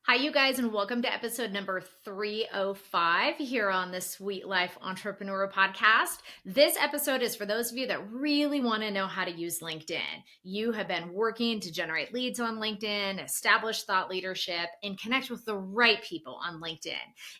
Hi, you guys, and welcome to episode number 305 here on the Sweet Life Entrepreneur Podcast. This episode is for those of you that really want to know how to use LinkedIn. You have been working to generate leads on LinkedIn, establish thought leadership, and connect with the right people on LinkedIn.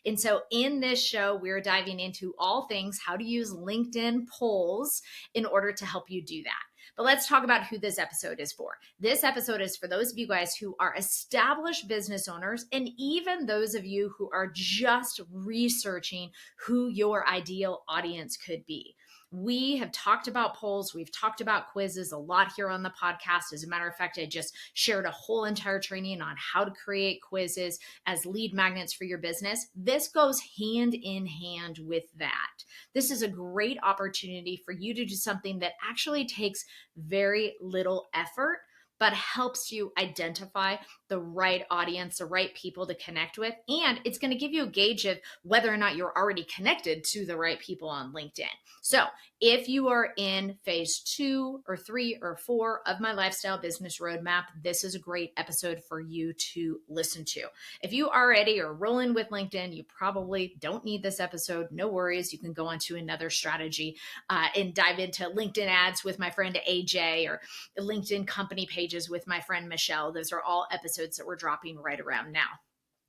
And so, in this show, we're diving into all things how to use LinkedIn polls in order to help you do that. But let's talk about who this episode is for. This episode is for those of you guys who are established business owners and even those of you who are just researching who your ideal audience could be. We have talked about polls. We've talked about quizzes a lot here on the podcast. As a matter of fact, I just shared a whole entire training on how to create quizzes as lead magnets for your business. This goes hand in hand with that. This is a great opportunity for you to do something that actually takes very little effort, but helps you identify the right audience, the right people to connect with. And it's going to give you a gauge of whether or not you're already connected to the right people on LinkedIn. So if you are in phase 2 or 3 or 4 of my lifestyle business roadmap, this is a great episode for you to listen to. If you already are rolling with LinkedIn, you probably don't need this episode. No worries. You can go on to another strategy and dive into LinkedIn ads with my friend AJ or LinkedIn company pages with my friend Michelle. Those are all episodes that we're dropping right around now.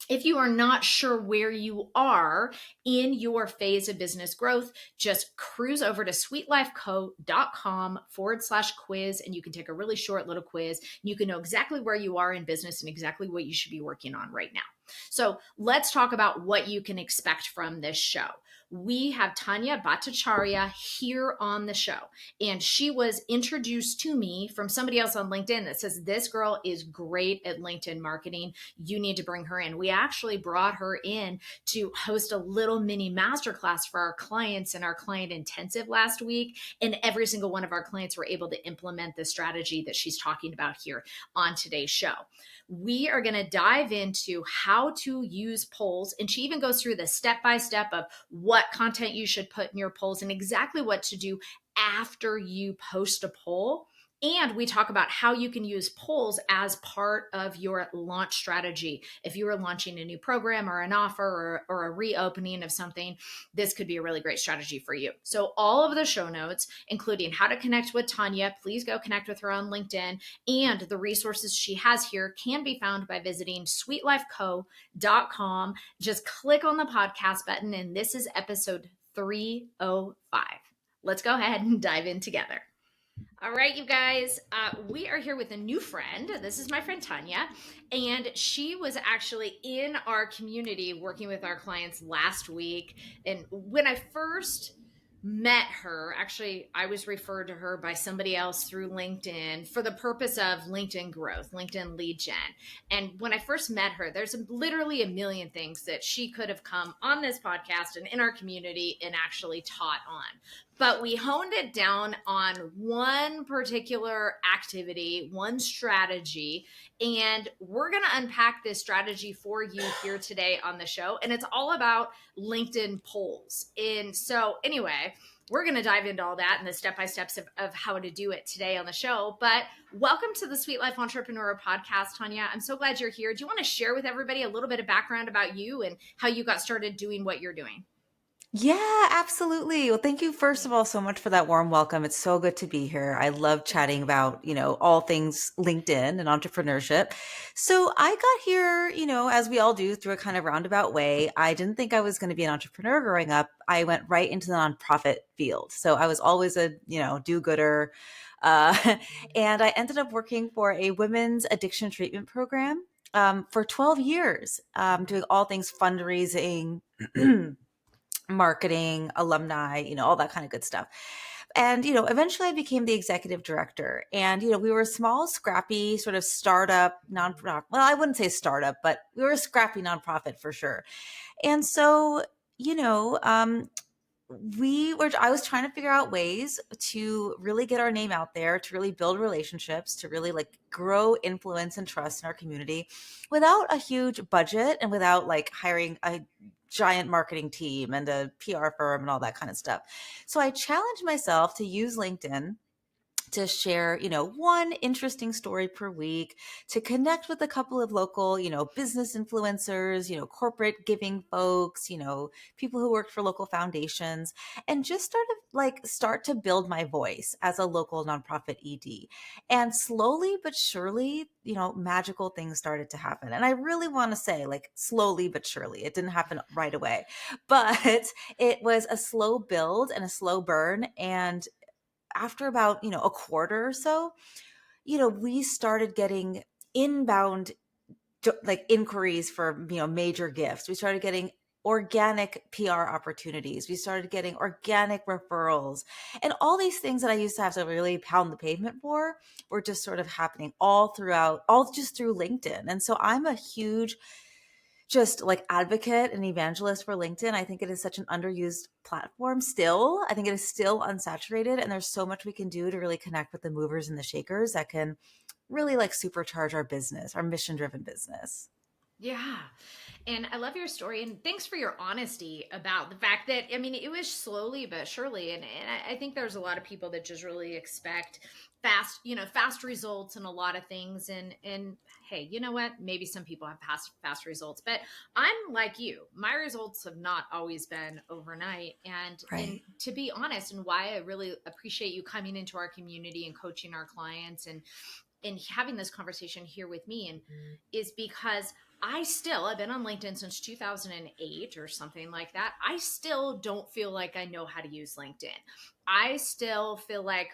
If you are not sure where you are in your phase of business growth, just cruise over to sweetlifeco.com/quiz and you can take a really short little quiz. You can know exactly where you are in business and exactly what you should be working on right now. So let's talk about what you can expect from this show. We have Tanya Bhattacharya here on the show, and she was introduced to me from somebody else on LinkedIn that says, this girl is great at LinkedIn marketing. You need to bring her in. We actually brought her in to host a little mini masterclass for our clients in our client intensive last week. And every single one of our clients were able to implement the strategy that she's talking about here on today's show. We are going to dive into how to use polls. And she even goes through the step-by-step of what content you should put in your polls and exactly what to do after you post a poll. And we talk about how you can use polls as part of your launch strategy. If you are launching a new program or an offer or a reopening of something, this could be a really great strategy for you. So all of the show notes, including how to connect with Tanya, please go connect with her on LinkedIn, and the resources she has here can be found by visiting sweetlifeco.com. Just click on the podcast button, and this is episode 305. Let's go ahead and dive in together. All right, you guys, we are here with a new friend. This is my friend Tanya, and she was actually in our community working with our clients last week. And when I first met her, actually, I was referred to her by somebody else through LinkedIn for the purpose of LinkedIn growth, LinkedIn lead gen. And when I first met her, there's literally a million things that she could have come on this podcast and in our community and actually taught on. But we honed it down on one particular activity, one strategy, and we're going to unpack this strategy for you here today on the show. And it's all about LinkedIn polls. And so, anyway, we're going to dive into all that and the step-by-steps of how to do it today on the show. But welcome to the Sweet Life Entrepreneur Podcast, Tanya. I'm so glad you're here. Do you want to share with everybody a little bit of background about you and how you got started doing what you're doing? Yeah, absolutely. Well, thank you first of all so much for that warm welcome. It's so good to be here. I love chatting about, all things LinkedIn and entrepreneurship. So I got here, as we all do through a kind of roundabout way. I didn't think I was going to be an entrepreneur growing up. I went right into the nonprofit field. So I was always a, do-gooder. And I ended up working for a women's addiction treatment program for 12 years, doing all things fundraising, marketing, alumni, all that kind of good stuff. And, eventually I became the executive director. And, we were a small, scrappy sort of startup, nonprofit. Well, I wouldn't say startup, but we were a scrappy nonprofit for sure. And so, you know, um, I was trying to figure out ways to really get our name out there, to really build relationships, to really like grow influence and trust in our community without a huge budget and without like hiring a giant marketing team and a PR firm and all that kind of stuff. So I challenged myself to use LinkedIn to share, one interesting story per week, to connect with a couple of local, business influencers, corporate giving folks, people who worked for local foundations, and just start to build my voice as a local nonprofit ED. And slowly but surely, magical things started to happen. And I really want to say, like, slowly but surely, it didn't happen right away, but it was a slow build and a slow burn. And after about, a quarter or so, we started getting inbound like inquiries for, major gifts. We started getting organic PR opportunities. We started getting organic referrals, and all these things that I used to have to really pound the pavement for were just sort of happening all just through LinkedIn. And so I'm a huge just like advocate and evangelist for LinkedIn. I think it is such an underused platform still. I think it is still unsaturated, and there's so much we can do to really connect with the movers and the shakers that can really like supercharge our business, our mission driven business. Yeah. And I love your story, and thanks for your honesty about the fact that, I mean, it was slowly but surely. And I think there's a lot of people that just really expect fast results and a lot of things. And hey, you know what? Maybe some people have fast results, but I'm like you. My results have not always been overnight. And to be honest, and why I really appreciate you coming into our community and coaching our clients and having this conversation here with me, and is because I've been on LinkedIn since 2008 or something like that. I still don't feel like I know how to use LinkedIn. I still feel like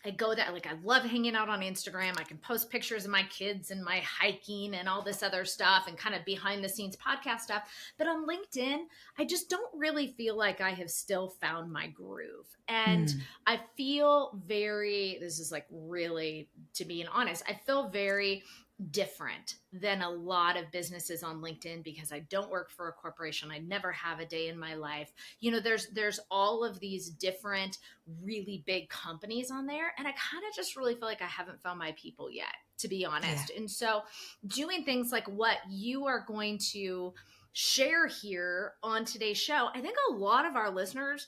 I go that, like, I love hanging out on Instagram. I can post pictures of my kids and my hiking and all this other stuff and kind of behind the scenes podcast stuff. But on LinkedIn, I just don't really feel like I have still found my groove. And I feel this is like really, to be honest, I feel very different than a lot of businesses on LinkedIn because I don't work for a corporation. I never have a day in my life. There's all of these different really big companies on there, and I kind of just really feel like I haven't found my people yet, to be honest. Yeah. And so doing things like what you are going to share here on today's show, I think a lot of our listeners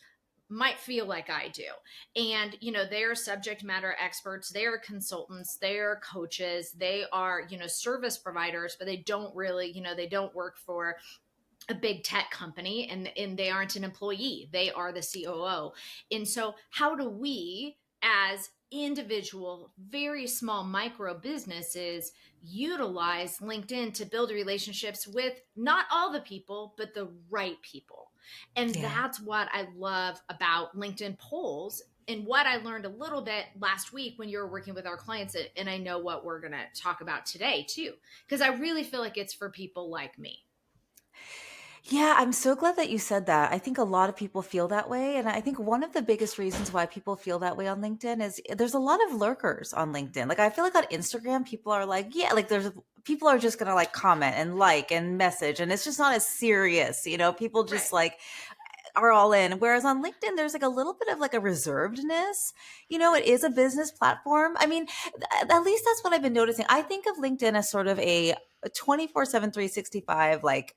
might feel like I do. And, they're subject matter experts, they are consultants, they are coaches, they are, service providers, but they don't really, they don't work for a big tech company, and they aren't an employee. They are the COO. And so how do we, as individual, very small micro businesses, utilize LinkedIn to build relationships with not all the people, but the right people? And that's what I love about LinkedIn polls, and what I learned a little bit last week when you were working with our clients. And I know what we're going to talk about today too, because I really feel like it's for people like me. Yeah, I'm so glad that you said that. I think a lot of people feel that way. And I think one of the biggest reasons why people feel that way on LinkedIn is there's a lot of lurkers on LinkedIn. Like, I feel like on Instagram, people are like, people are just going to like comment and like and message. And it's just not as serious. People just like are all in. Whereas on LinkedIn, there's like a little bit of like a reservedness. It is a business platform. I mean, at least that's what I've been noticing. I think of LinkedIn as sort of a 24/7, 365, like,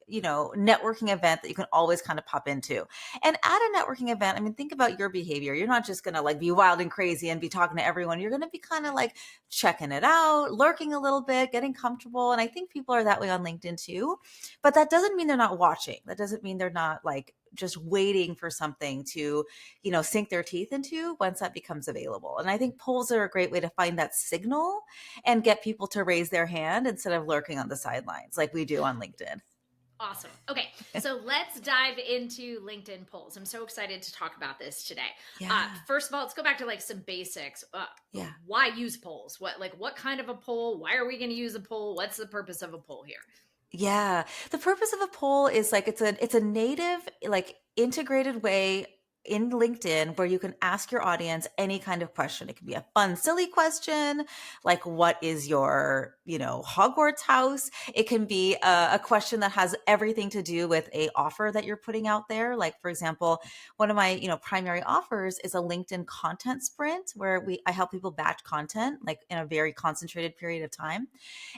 networking event that you can always kind of pop into. And at a networking event, I mean, think about your behavior. You're not just going to like be wild and crazy and be talking to everyone. You're going to be kind of like checking it out, lurking a little bit, getting comfortable. And I think people are that way on LinkedIn too. But that doesn't mean they're not watching. That doesn't mean they're not like just waiting for something to, sink their teeth into once that becomes available. And I think polls are a great way to find that signal and get people to raise their hand instead of lurking on the sidelines like we do on LinkedIn. Awesome. Okay, so let's dive into LinkedIn polls. I'm so excited to talk about this today. First of all, let's go back to like some basics. Why use polls? What kind of a poll? Why are we going to use a poll? What's the purpose of a poll here? Yeah, the purpose of a poll is like it's a native, like, integrated way in LinkedIn where you can ask your audience any kind of question. It could be a fun, silly question, like, what is your, Hogwarts house? It can be a question that has everything to do with a offer that you're putting out there. Like, for example, one of my, primary offers is a LinkedIn content sprint where I help people batch content like in a very concentrated period of time.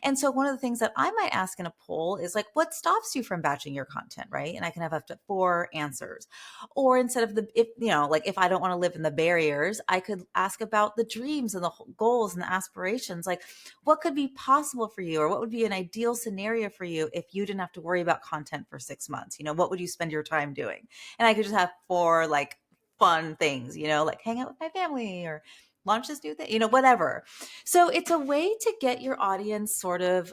And so one of the things that I might ask in a poll is like, what stops you from batching your content, right? And I can have up to 4 answers. Or instead of the if, like if I don't want to live in the barriers, I could ask about the dreams and the goals and the aspirations. Like what could be possible for you, or what would be an ideal scenario for you if you didn't have to worry about content for 6 months? What would you spend your time doing? And I could just have 4 like fun things, like hang out with my family or launch this new thing, whatever. So it's a way to get your audience sort of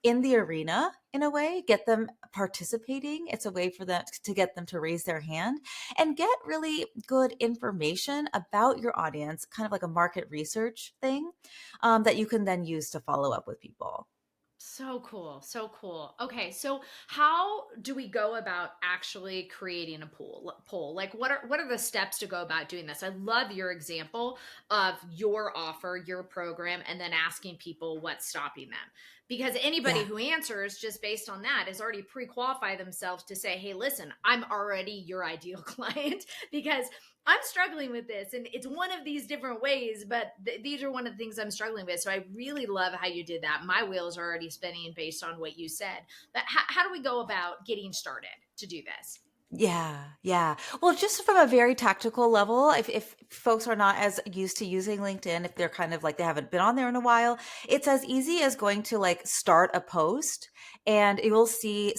in the arena in a way, get them participating. It's a way for them to get them to raise their hand and get really good information about your audience, kind of like a market research thing that you can then use to follow up with people. So cool. So cool. Okay, so how do we go about actually creating a poll? Like what are the steps to go about doing this? I love your example of your offer, your program, and then asking people what's stopping them. Because anybody Yeah. who answers just based on that is already pre-qualify themselves to say, "Hey, listen, I'm already your ideal client because I'm struggling with this, and it's one of these different ways, but these are one of the things I'm struggling with." So I really love how you did that. My wheels are already spinning based on what you said. But how do we go about getting started to do this? Yeah, yeah. Well, just from a very tactical level, if folks are not as used to using LinkedIn, if they're kind of like they haven't been on there in a while, it's as easy as going to like start a post, and you will see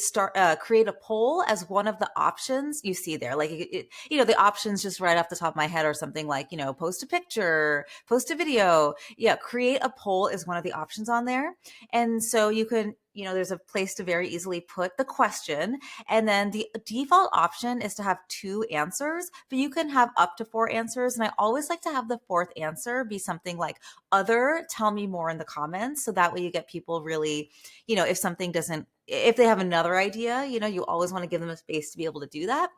create a poll as one of the options you see there. Like the options just right off the top of my head are something like, post a picture, post a video. Yeah, create a poll is one of the options on there. And so you can, there's a place to very easily put the question, and then the default option is to have 2 answers, but you can have up to 4 answers. And I always like to have the 4th answer be something like other, tell me more in the comments. So that way you get people really, if they have another idea, you always want to give them a space to be able to do that.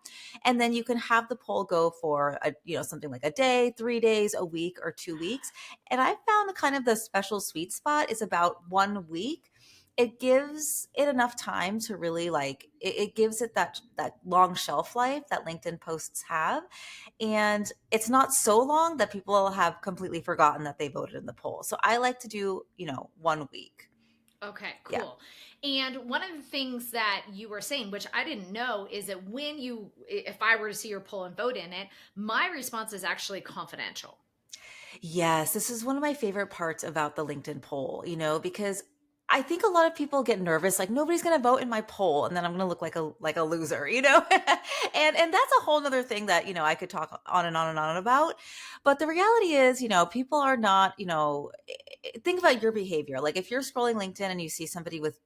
And then you can have the poll go for something like a day, 3 days, a week, or 2 weeks. And I found kind of the special sweet spot is about 1 week. It gives it enough time to really it gives it that long shelf life that LinkedIn posts have, and it's not so long that people have completely forgotten that they voted in the poll. So I like to do 1 week. Okay, Yeah. cool. And one of the things that you were saying, which I didn't know, is that if I were to see your poll and vote in it, my response is actually confidential. Yes, this is one of my favorite parts about the LinkedIn poll, because I think a lot of people get nervous, like nobody's going to vote in my poll, and then I'm going to look like a loser, and that's a whole nother thing that I could talk on and on and on about. But the reality is, people are not, think about your behavior. Like if you're scrolling LinkedIn and you see somebody with,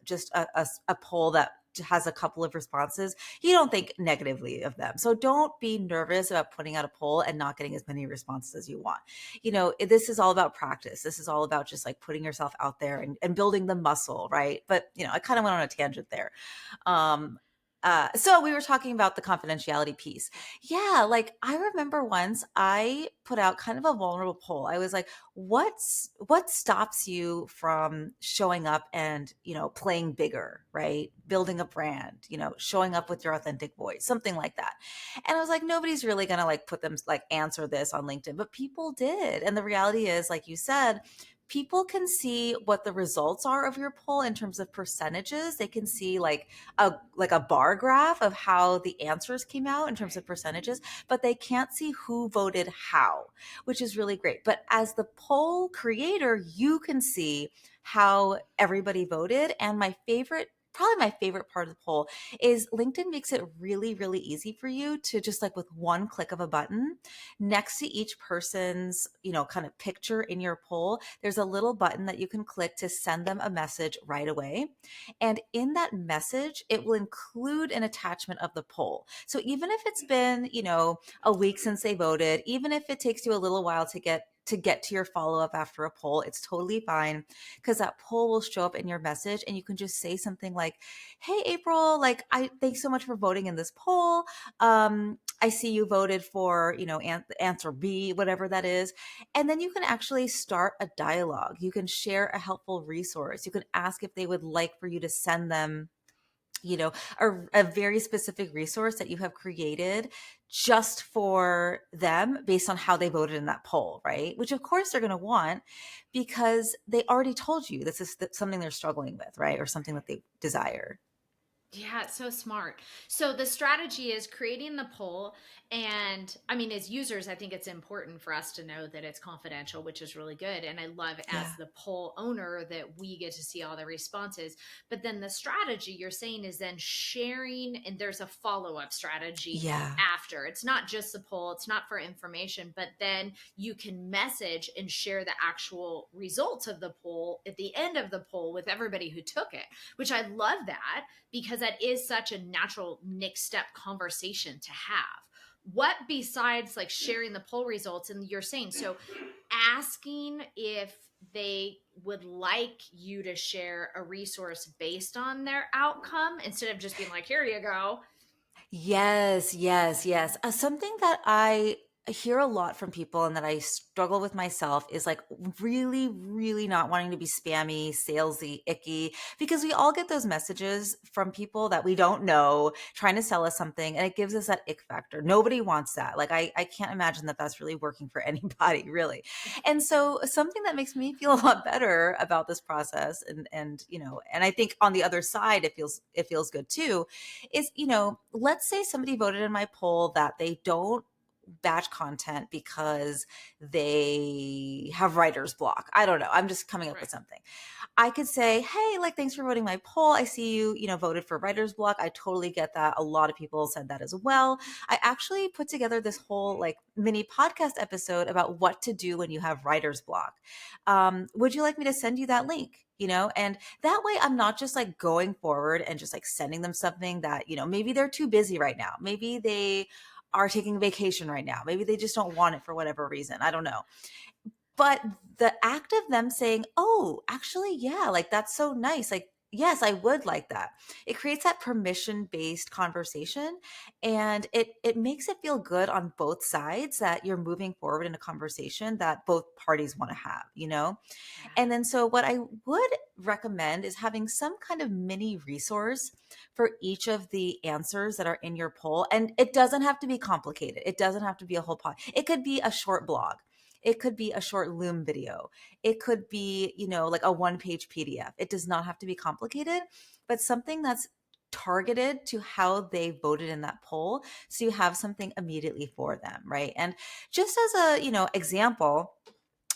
just a poll that has a couple of responses, you don't think negatively of them. So don't be nervous about putting out a poll and not getting as many responses as you want. This is all about practice. This is all about just like putting yourself out there and building the muscle, right? But, I kind of went on a tangent there. So we were talking about the confidentiality piece. Yeah, like I remember once I put out kind of a vulnerable poll. I was like, what stops you from showing up and, playing bigger, right? Building a brand, showing up with your authentic voice, something like that. And I was like, nobody's really gonna like put them like answer this on LinkedIn, but people did. And the reality is, like you said, people can see what the results are of your poll in terms of percentages. They can see like a bar graph of how the answers came out in terms of percentages, but they can't see who voted how, which is really great. But as the poll creator, you can see how everybody voted. And probably my favorite part of the poll is LinkedIn makes it really, really easy for you to just like with one click of a button next to each person's, kind of picture in your poll, there's a little button that you can click to send them a message right away. And in that message, it will include an attachment of the poll. So even if it's been, a week since they voted, even if it takes you a little while to get to your follow-up after a poll, it's totally fine, because that poll will show up in your message and you can just say something like, hey April, like thanks so much for voting in this poll. I see you voted for, answer B, whatever that is. And then you can actually start a dialogue. You can share a helpful resource. You can ask if they would like for you to send them a very specific resource that you have created just for them based on how they voted in that poll, right? Which of course they're going to want, because they already told you this is something they're struggling with, right? Or something that they desire. Yeah, it's so smart. So the strategy is creating the poll. And I mean, as users, I think it's important for us to know that it's confidential, which is really good. And I love as Yeah. the poll owner that we get to see all the responses. But then the strategy you're saying is then sharing, and there's a follow up strategy Yeah. after. It's not just the poll, it's not for information, but then you can message and share the actual results of the poll at the end of the poll with everybody who took it, which I love that because that is such a natural next step conversation to have. What besides like sharing the poll results, and you're saying so asking if they would like you to share a resource based on their outcome instead of just being like, here you go. Yes, yes, yes. Something that I hear a lot from people and that I struggle with myself is like really, really not wanting to be spammy, salesy, icky, because we all get those messages from people that we don't know trying to sell us something, and it gives us that ick factor. Nobody wants that. Like, I can't imagine that that's really working for anybody, really. And so something that makes me feel a lot better about this process, and and I think on the other side, it feels good too, is, let's say somebody voted in my poll that they don't batch content because they have writer's block. I don't know. I'm just coming up Right. with something. I could say, hey, like, thanks for voting my poll. I see you, voted for writer's block. I totally get that. A lot of people said that as well. I actually put together this whole like mini podcast episode about what to do when you have writer's block. Would you like me to send you that link? And that way I'm not just like going forward and just like sending them something that, maybe they're too busy right now. Maybe they are taking vacation right now. Maybe they just don't want it for whatever reason. I don't know. But the act of them saying, "Oh, actually, yeah, like that's so nice. Like, yes, I would like that." It creates that permission-based conversation, and it makes it feel good on both sides that you're moving forward in a conversation that both parties want to have. Yeah. And then so what I would recommend is having some kind of mini resource for each of the answers that are in your poll. And it doesn't have to be complicated. It doesn't have to be a whole pod. It could be a short blog. It could be a short Loom video. It could be, like a one-page PDF. It does not have to be complicated, but something that's targeted to how they voted in that poll. So you have something immediately for them, right? And just as a, example,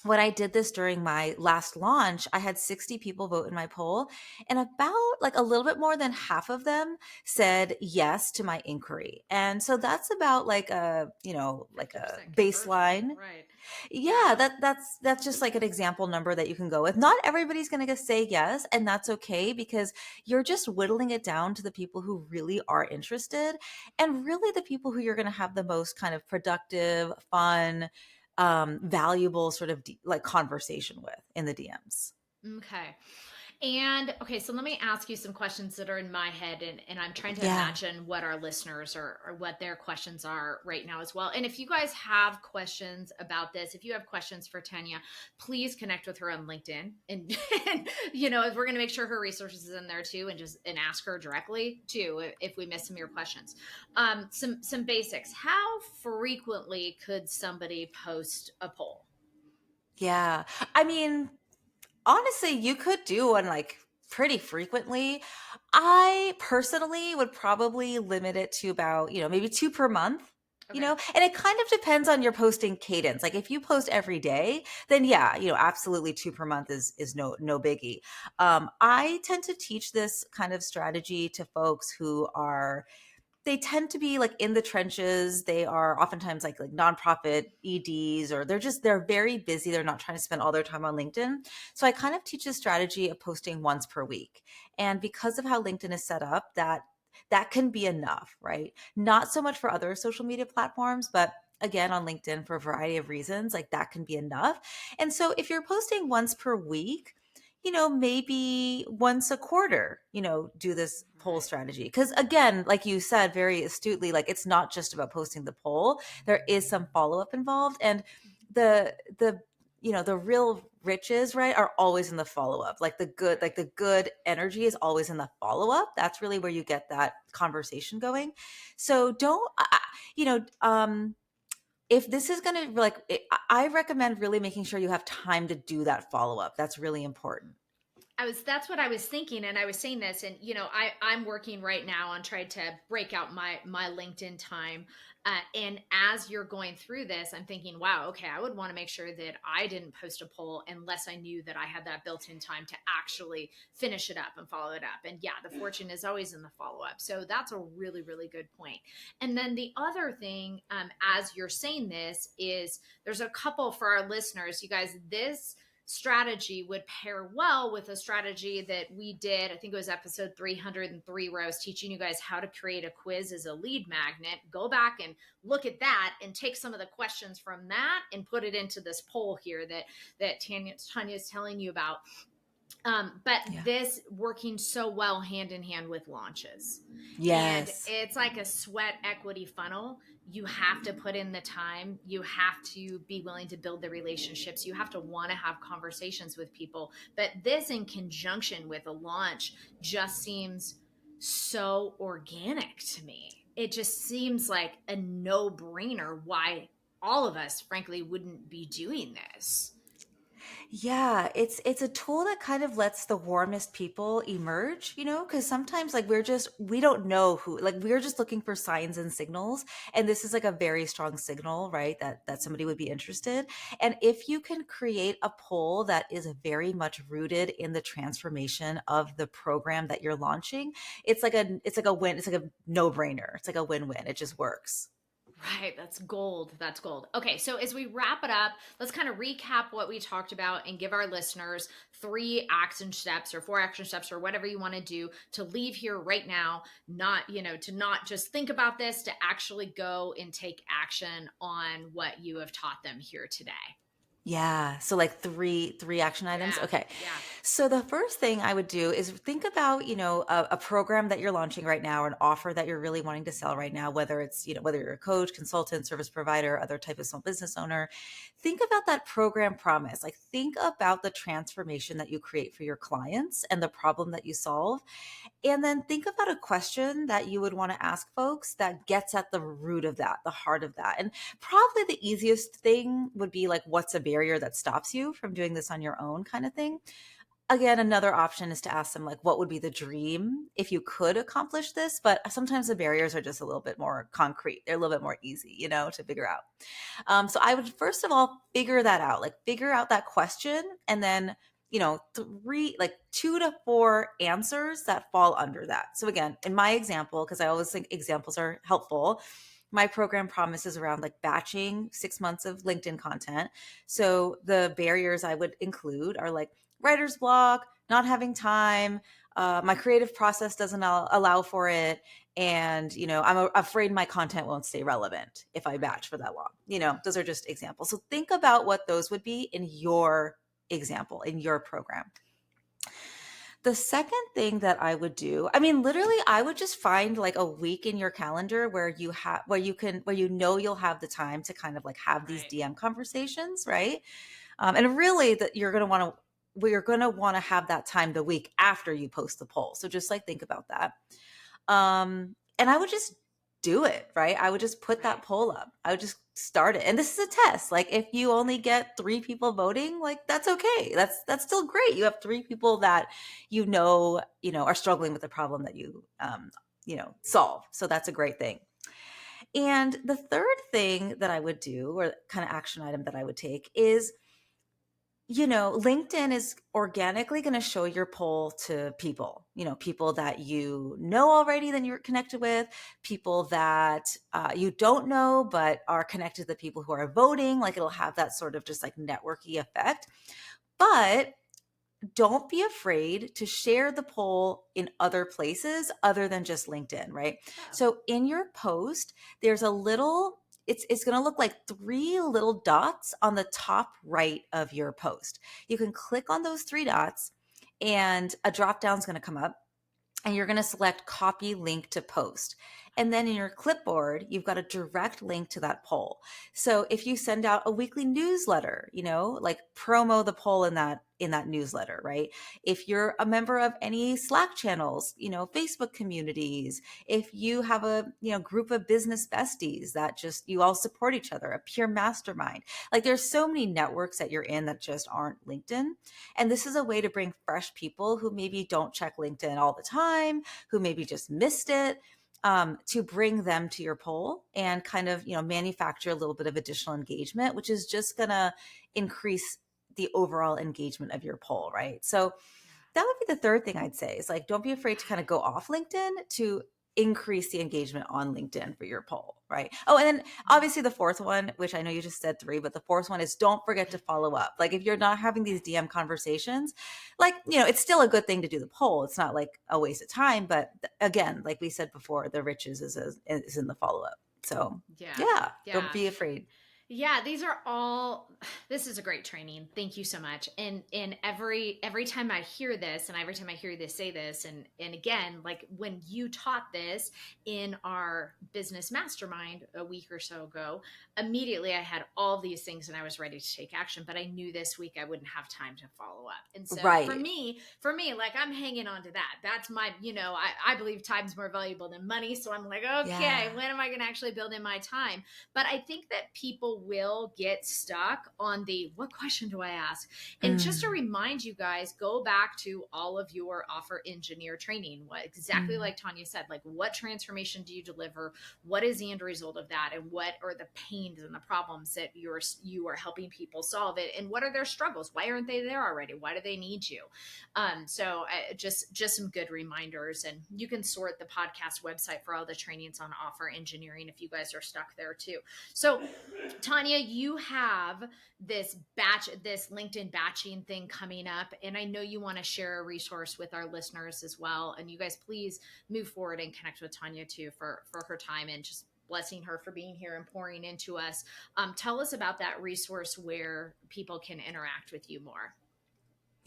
when I did this during my last launch, I had 60 people vote in my poll, and about like a little bit more than half of them said yes to my inquiry. And so that's about like like a 50% conversion. baseline. Right. Yeah, Yeah. that's just like an example number that you can go with. Not everybody's going to say yes, and that's okay because you're just whittling it down to the people who really are interested, and really the people who you're going to have the most kind of productive, fun, valuable sort of like conversation with in the DMs. Okay. And okay, so let me ask you some questions that are in my head, and I'm trying to Yeah. imagine what our listeners are or what their questions are right now as well. And if you guys have questions about this, if you have questions for Tanya, please connect with her on LinkedIn. And, and if we're going to make sure her resources is in there too, and just and ask her directly too if we miss some of your questions. Some basics. How frequently could somebody post a poll? Yeah. I mean, honestly, you could do one like pretty frequently. I personally would probably limit it to about, maybe two per month. Okay. And it kind of depends on your posting cadence. Like if you post every day, then yeah, absolutely two per month is no biggie. I tend to teach this kind of strategy to folks who are, they tend to be like in the trenches. They are oftentimes like nonprofit EDs, or they're very busy. They're not trying to spend all their time on LinkedIn. So I kind of teach a strategy of posting once per week. And because of how LinkedIn is set up, that can be enough, right? Not so much for other social media platforms, but again on LinkedIn for a variety of reasons, like that can be enough. And so if you're posting once per week, maybe once a quarter, do this poll Right. strategy. Because again, like you said very astutely, like it's not just about posting the poll. There is some follow up involved, and the the real riches, right, are always in the follow up. Like the good energy is always in the follow up. That's really where you get that conversation going. So don't, if this is going to I recommend really making sure you have time to do that follow up. That's really important. That's what I was thinking. And I was saying this, and I'm working right now on trying to break out my LinkedIn time. And as you're going through this, I'm thinking, wow, okay, I would want to make sure that I didn't post a poll unless I knew that I had that built-in time to actually finish it up and follow it up. And yeah, the fortune is always in the follow-up. So that's a really, really good point. And then the other thing, as you're saying this, is there's a couple for our listeners, you guys, this strategy would pair well with a strategy that we did. I think it was episode 303, where I was teaching you guys how to create a quiz as a lead magnet. Go back and look at that and take some of the questions from that and put it into this poll here that Tanya is telling you about. But this working so well hand in hand with launches. Yes. And it's like a sweat equity funnel. You have to put in the time. You have to be willing to build the relationships. You have to want to have conversations with people. But this in conjunction with a launch just seems so organic to me. It just seems like a no-brainer why all of us, frankly, wouldn't be doing this. Yeah, it's a tool that kind of lets the warmest people emerge, because sometimes like we don't know who, like we're just looking for signs and signals, and this is like a very strong signal, right? That somebody would be interested. And if you can create a poll that is very much rooted in the transformation of the program that you're launching, it's like a win, it's like a no-brainer. It's like a win-win. It just works. Right. That's gold. That's gold. Okay. So as we wrap it up, let's kind of recap what we talked about and give our listeners 3 action steps or 4 action steps or whatever you want to do to leave here right now, to not just think about this, to actually go and take action on what you have taught them here today. Yeah. So like three action items. Yeah, Okay. yeah. So the first thing I would do is think about, a program that you're launching right now, or an offer that you're really wanting to sell right now, whether it's, whether you're a coach, consultant, service provider, other type of small business owner. Think about that program promise. Like think about the transformation that you create for your clients and the problem that you solve. And then think about a question that you would want to ask folks that gets at the root of that, the heart of that. And probably the easiest thing would be like, what's a barrier that stops you from doing this on your own, kind of thing. Again, another option is to ask them like, what would be the dream if you could accomplish this? But sometimes the barriers are just a little bit more concrete. They're a little bit more easy, to figure out. So I would first of all figure that out, like figure out that question, and then 2 to 4 answers that fall under that. So again, in my example, because I always think examples are helpful, my program promises around like batching 6 months of LinkedIn content. So the barriers I would include are like writer's block, not having time, my creative process doesn't allow for it, and I'm afraid my content won't stay relevant if I batch for that long. Those are just examples. So think about what those would be in your example, in your program. The second thing that I would do, I mean, literally, I would just find like a week in your calendar where you'll have the time to kind of like have these Right. DM conversations, right? And really, that you're going to want to have that time the week after you post the poll. So just like think about that. And I would just do it, right? I would just put that poll up. I would just start it. And this is a test. Like if you only get 3 people voting, like that's okay. That's still great. You have 3 people that are struggling with the problem that you solve. So that's a great thing. And the third thing that I would do, or kind of action item that I would take, is LinkedIn is organically going to show your poll to people, people that you know already, then you're connected with, people that you don't know, but are connected to the people who are voting. Like it'll have that sort of just like networky effect. But don't be afraid to share the poll in other places other than just LinkedIn, right? Yeah. So in your post, there's a little, it's going to look like 3 little dots on the top right of your post. You can click on those 3 dots and a drop down is going to come up, and you're going to select copy link to post. And then in your clipboard, you've got a direct link to that poll. So if you send out a weekly newsletter, like promo the poll in that that newsletter, right? If you're a member of any Slack channels, Facebook communities, if you have a, group of business besties that just, you all support each other, a peer mastermind. Like there's so many networks that you're in that just aren't LinkedIn. And this is a way to bring fresh people who maybe don't check LinkedIn all the time, who maybe just missed it, to bring them to your poll and kind of, manufacture a little bit of additional engagement, which is just going to increase the overall engagement of your poll, right? So that would be the third thing I'd say is like, don't be afraid to kind of go off LinkedIn to increase the engagement on LinkedIn for your poll, right? Oh, and then obviously the fourth one, which I know you just said three, but the fourth one is don't forget to follow up. Like if you're not having these DM conversations, like, it's still a good thing to do the poll. It's not like a waste of time, but again, like we said before, the riches is in the follow up. So yeah, don't be afraid. Yeah, these are all, this is a great training. Thank you so much. And every time I hear this and every time I hear you say this, and again, like when you taught this in our business mastermind a week or so ago, immediately I had all these things and I was ready to take action, but I knew this week I wouldn't have time to follow up. And so Right. for me, like I'm hanging on to that. That's my, I believe time's more valuable than money. So I'm like, okay, when am I going to actually build in my time? But I think that people will get stuck on the what question do I ask? And just to remind you guys, go back to all of your offer engineer training. What exactly like Tanya said, like what transformation do you deliver? What is the end result of that? And what are the pains and the problems that you are helping people solve it? And what are their struggles? Why aren't they there already? Why do they need you? So just some good reminders, and you can sort the podcast website for all the trainings on offer engineering if you guys are stuck there too. So Tanya, you have this LinkedIn batching thing coming up, and I know you want to share a resource with our listeners as well. And you guys, please move forward and connect with Tanya too for her time and just blessing her for being here and pouring into us. Tell us about that resource where people can interact with you more.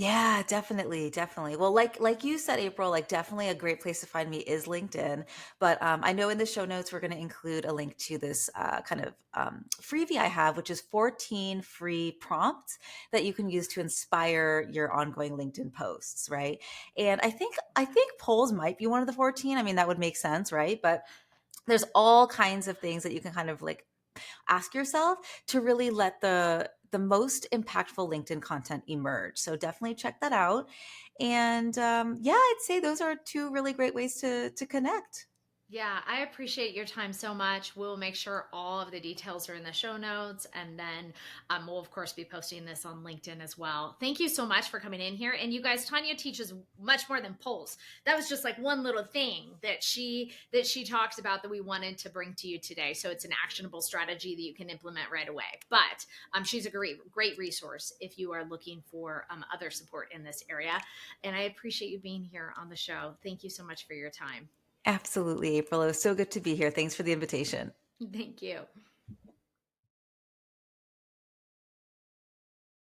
Yeah, definitely, definitely. Well, like you said, April, like definitely a great place to find me is LinkedIn. But I know in the show notes we're going to include a link to this kind of freebie I have, which is 14 free prompts that you can use to inspire your ongoing LinkedIn posts, right? And I think polls might be one of the 14. I mean, that would make sense, right? But there's all kinds of things that you can kind of like ask yourself to really let the most impactful LinkedIn content emerge. So definitely check that out. And yeah, I'd say those are two really great ways to connect. Yeah, I appreciate your time so much. We'll make sure all of the details are in the show notes. And then we'll, of course, be posting this on LinkedIn as well. Thank you so much for coming in here. And you guys, Tanya teaches much more than polls. That was just like one little thing that she talks about that we wanted to bring to you today. So it's an actionable strategy that you can implement right away. But she's a great resource if you are looking for other support in this area. And I appreciate you being here on the show. Thank you so much for your time. Absolutely, April. It was so good to be here. Thanks for the invitation. Thank you.